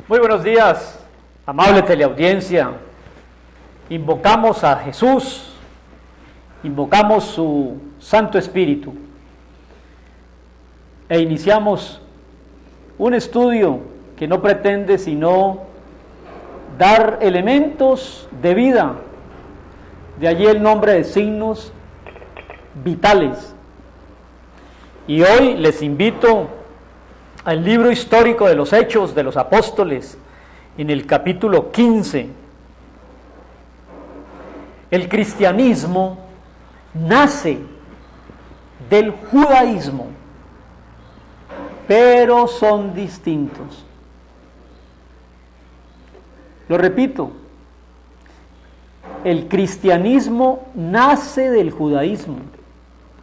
Muy buenos días, amable teleaudiencia. Invocamos a Jesús, invocamos su Santo Espíritu e iniciamos un estudio que no pretende sino dar elementos de vida, de allí el nombre de signos vitales. Y hoy les invito al libro histórico de los Hechos de los Apóstoles, en el capítulo 15. El cristianismo nace del judaísmo, pero son distintos. Lo repito, el cristianismo nace del judaísmo.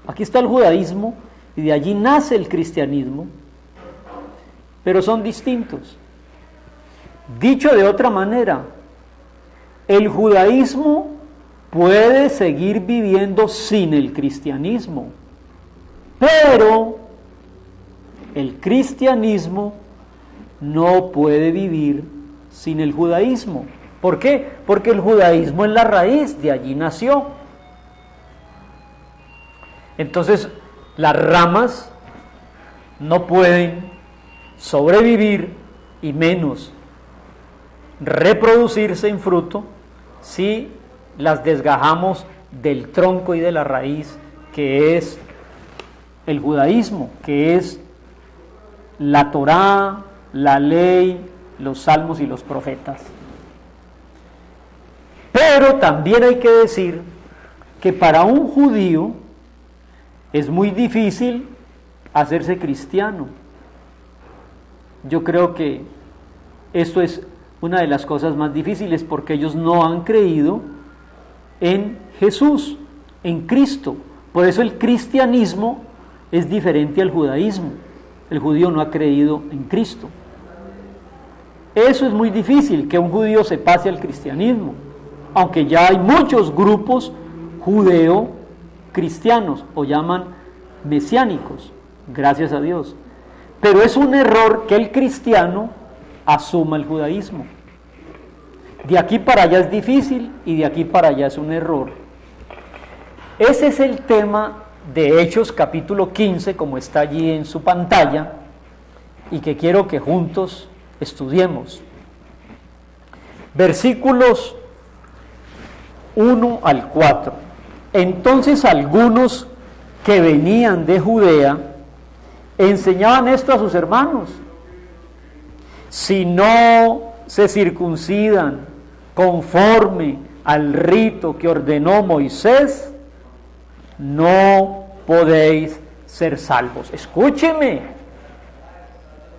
Aquí está el judaísmo y de allí nace el cristianismo, pero son distintos. Dicho de otra manera, el judaísmo puede seguir viviendo sin el cristianismo, pero el cristianismo no puede vivir sin el judaísmo. ¿Por qué? Porque el judaísmo es la raíz, de allí nació. Entonces, las ramas no pueden sobrevivir y menos reproducirse en fruto si las desgajamos del tronco y de la raíz, que es el judaísmo, que es la Torá, la ley, los salmos y los profetas. Pero también hay que decir que para un judío es muy difícil hacerse cristiano. Yo creo que esto es una de las cosas más difíciles, porque ellos no han creído en Jesús, en Cristo. Por eso el cristianismo es diferente al judaísmo. El judío no ha creído en Cristo. Eso es muy difícil, que un judío se pase al cristianismo, aunque ya hay muchos grupos judeo-cristianos, o llaman mesiánicos, gracias a Dios. Pero es un error que el cristiano asuma el judaísmo. De aquí para allá es difícil y de aquí para allá es un error. Ese es el tema de Hechos capítulo 15, como está allí en su pantalla, y que quiero que juntos estudiemos. Versículos 1 al 4. Entonces algunos que venían de Judea enseñaban esto a sus hermanos: si no se circuncidan conforme al rito que ordenó Moisés, no podéis ser salvos. Escúcheme,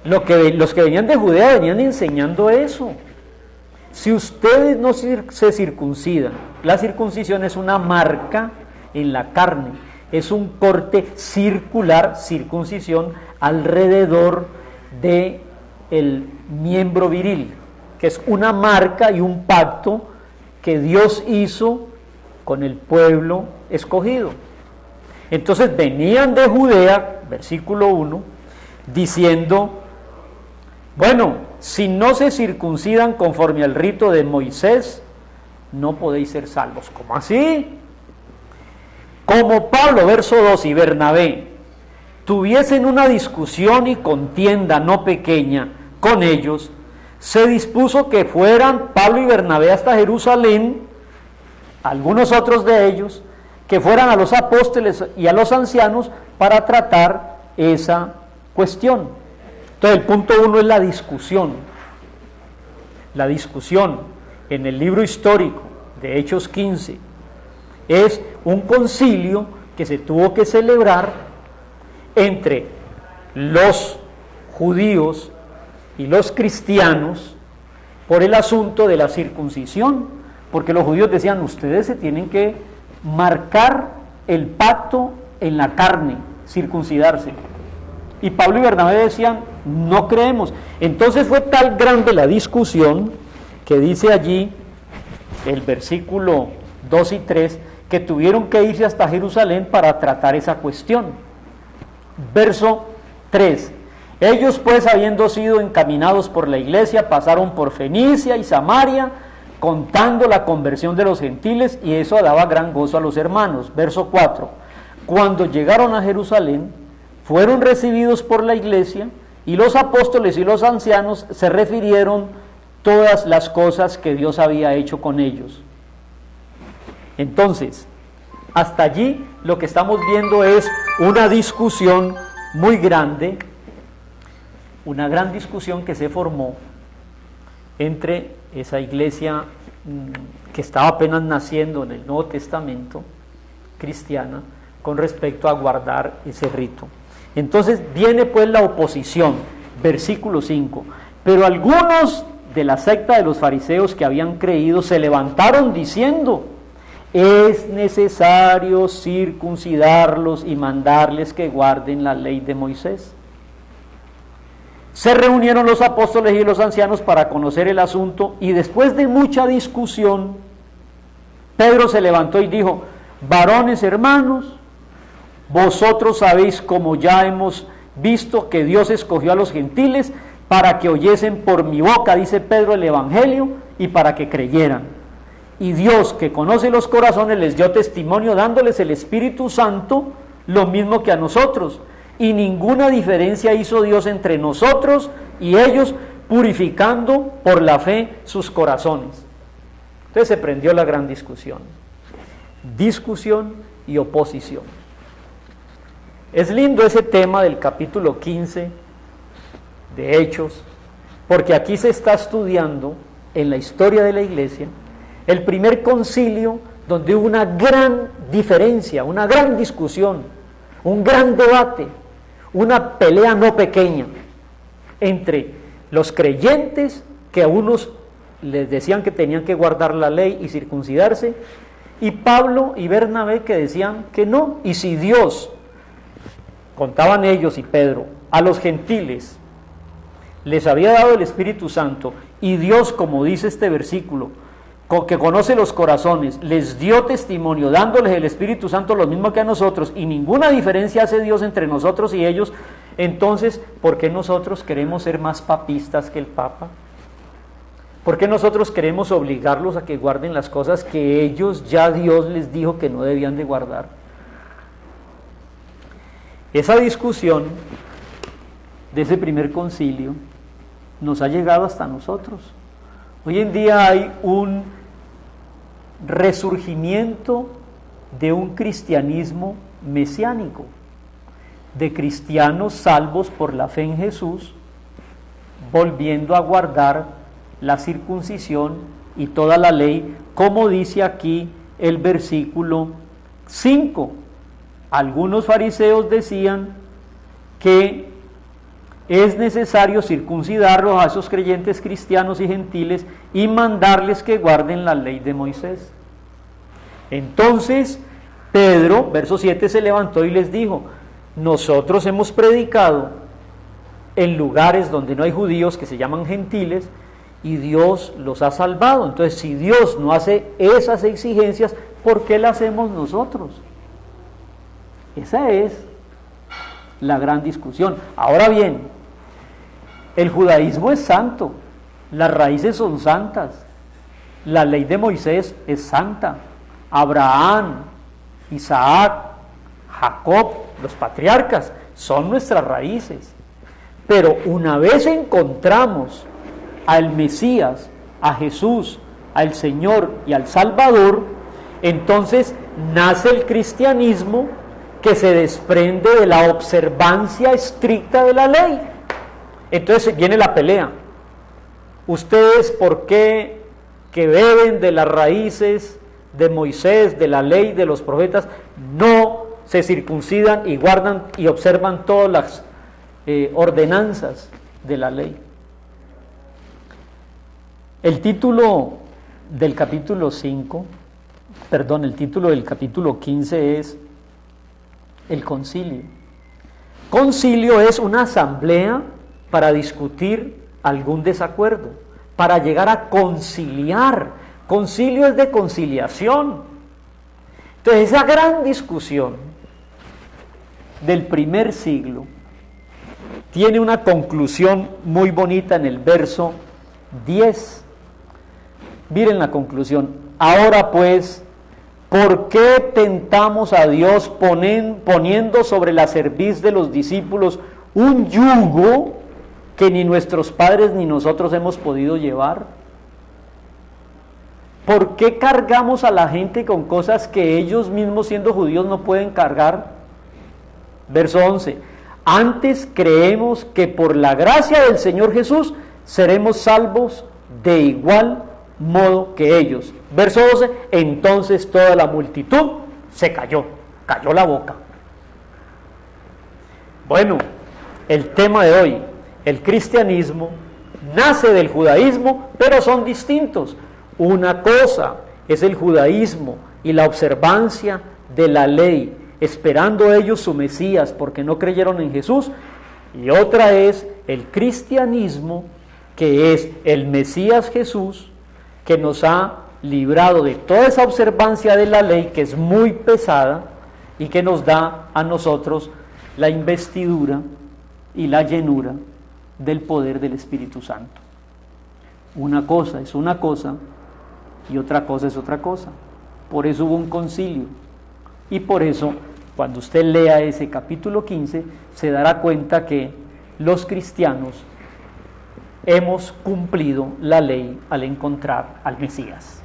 los que venían de Judea venían enseñando eso. Si ustedes no se circuncidan, la circuncisión es una marca en la carne, es un corte circular, circuncisión, alrededor de el miembro viril, que es una marca y un pacto que Dios hizo con el pueblo escogido. Entonces venían de Judea, versículo 1, diciendo: bueno, si no se circuncidan conforme al rito de Moisés, no podéis ser salvos. ¿Cómo así? Como Pablo, verso 2, y Bernabé tuviesen una discusión y contienda no pequeña con ellos, se dispuso que fueran Pablo y Bernabé hasta Jerusalén, algunos otros de ellos, que fueran a los apóstoles y a los ancianos para tratar esa cuestión. Entonces el punto 1 es la discusión. La discusión en el libro histórico de Hechos 15 es un concilio que se tuvo que celebrar entre los judíos y los cristianos por el asunto de la circuncisión, porque los judíos decían: ustedes se tienen que marcar el pacto en la carne, circuncidarse. Y Pablo y Bernabé decían: no creemos. Entonces fue tal grande la discusión que dice allí el versículo 2 y 3 que tuvieron que irse hasta Jerusalén para tratar esa cuestión. Verso 3: Ellos pues, habiendo sido encaminados por la iglesia, pasaron por Fenicia y Samaria, contando la conversión de los gentiles, y eso daba gran gozo a los hermanos. Verso 4. Cuando llegaron a Jerusalén, fueron recibidos por la iglesia, y los apóstoles y los ancianos se refirieron todas las cosas que Dios había hecho con ellos. Entonces, hasta allí lo que estamos viendo es una discusión muy grande, una gran discusión que se formó entre esa iglesia que estaba apenas naciendo en el Nuevo Testamento, cristiana, con respecto a guardar ese rito. Entonces viene pues la oposición, versículo 5. Pero algunos de la secta de los fariseos que habían creído se levantaron diciendo: es necesario circuncidarlos y mandarles que guarden la ley de Moisés. Se reunieron los apóstoles y los ancianos para conocer el asunto, y después de mucha discusión, Pedro se levantó y dijo: varones hermanos, vosotros sabéis, como ya hemos visto, que Dios escogió a los gentiles para que oyesen por mi boca, dice Pedro, el evangelio, y para que creyeran. Y Dios, que conoce los corazones, les dio testimonio dándoles el Espíritu Santo, lo mismo que a nosotros. Y ninguna diferencia hizo Dios entre nosotros y ellos, purificando por la fe sus corazones. Entonces se prendió la gran discusión y oposición. Es lindo ese tema del capítulo 15 de Hechos, porque aquí se está estudiando en la historia de la iglesia el primer concilio donde hubo una gran diferencia, una gran discusión, un gran debate, una pelea no pequeña entre los creyentes, que a unos les decían que tenían que guardar la ley y circuncidarse, y Pablo y Bernabé, que decían que no. Y si Dios, contaban ellos y Pedro, a los gentiles les había dado el Espíritu Santo, y Dios, como dice este versículo, que conoce los corazones, les dio testimonio dándoles el Espíritu Santo lo mismo que a nosotros, y ninguna diferencia hace Dios entre nosotros y ellos, entonces, ¿por qué nosotros queremos ser más papistas que el Papa? ¿Por qué nosotros queremos obligarlos a que guarden las cosas que ellos, ya Dios les dijo que no debían de guardar? Esa discusión de ese primer concilio nos ha llegado hasta nosotros. Hoy en día hay un resurgimiento de un cristianismo mesiánico, de cristianos salvos por la fe en Jesús, volviendo a guardar la circuncisión y toda la ley, como dice aquí el versículo 5. Algunos fariseos decían que es necesario circuncidarlos a esos creyentes cristianos y gentiles y mandarles que guarden la ley de Moisés. Entonces Pedro, verso 7, se levantó y les dijo: nosotros hemos predicado en lugares donde no hay judíos, que se llaman gentiles, y Dios los ha salvado. Entonces, si Dios no hace esas exigencias, ¿por qué las hacemos nosotros? Esa es la gran discusión. Ahora bien, el judaísmo es santo, las raíces son santas, la ley de Moisés es santa. Abraham, Isaac, Jacob, los patriarcas, son nuestras raíces. Pero una vez encontramos al Mesías, a Jesús, al Señor y al Salvador, entonces nace el cristianismo, que se desprende de la observancia estricta de la ley. Entonces viene la pelea. Ustedes, ¿por qué que beben de las raíces de Moisés, de la ley, de los profetas, no se circuncidan y guardan y observan todas las ordenanzas de la ley? El título del capítulo 15 es el concilio. Concilio es una asamblea para discutir algún desacuerdo, para llegar a conciliar. Concilio es de conciliación. Entonces, esa gran discusión del primer siglo tiene una conclusión muy bonita en el verso 10. Miren la conclusión. Ahora pues, ¿por qué tentamos a Dios poniendo sobre la cerviz de los discípulos un yugo que ni nuestros padres ni nosotros hemos podido llevar? ¿Por qué cargamos a la gente con cosas que ellos mismos, siendo judíos, no pueden cargar? Verso 11. Antes creemos que por la gracia del Señor Jesús seremos salvos de igual modo que ellos. Verso 12. Entonces toda la multitud se cayó la boca. Bueno, el tema de hoy, el cristianismo nace del judaísmo, pero son distintos. Una cosa es el judaísmo y la observancia de la ley, esperando ellos su Mesías porque no creyeron en Jesús, y otra es el cristianismo, que es el Mesías Jesús, que nos ha librado de toda esa observancia de la ley que es muy pesada y que nos da a nosotros la investidura y la llenura del poder del Espíritu Santo. Una cosa es una cosa y otra cosa es otra cosa. Por eso hubo un concilio, y por eso cuando usted lea ese capítulo 15 se dará cuenta que los cristianos hemos cumplido la ley al encontrar al Mesías.